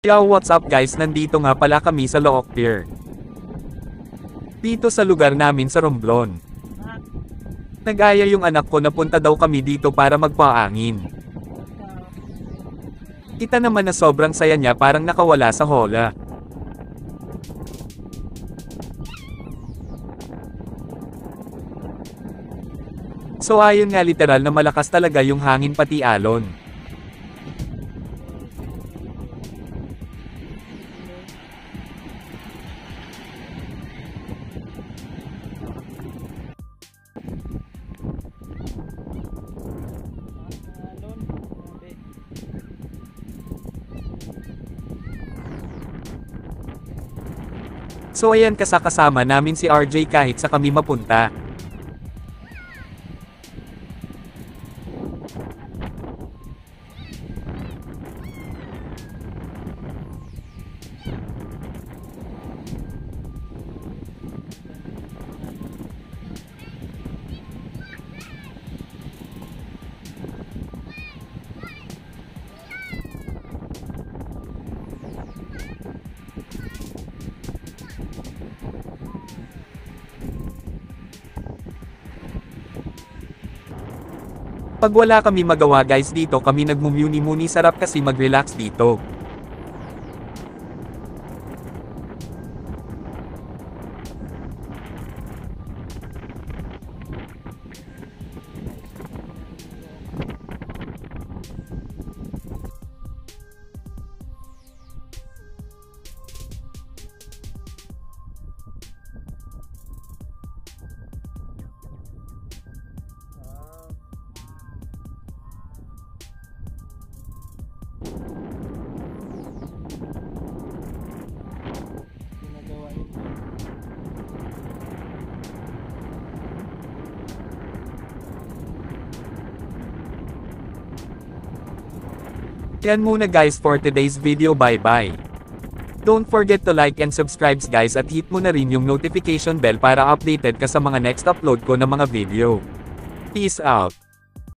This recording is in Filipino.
Yo, what's up guys, nandito nga pala kami sa Look Pier. Dito sa lugar namin sa Romblon. Nag-aya yung anak ko na punta daw kami dito para magpaangin. Kita naman na sobrang saya niya, parang nakawala sa hola. So ayun nga, literal na malakas talaga yung hangin pati alon. So ayan, kasama namin si RJ kahit sa kami mapunta. Pag wala kami magawa guys dito, kami nagmumuni-muni, sarap kasi mag-relax dito. Yan muna guys for today's video, bye bye. Don't forget to like and subscribe guys, at hit mo na rin yung notification bell para updated ka sa mga next upload ko na mga video. Peace out.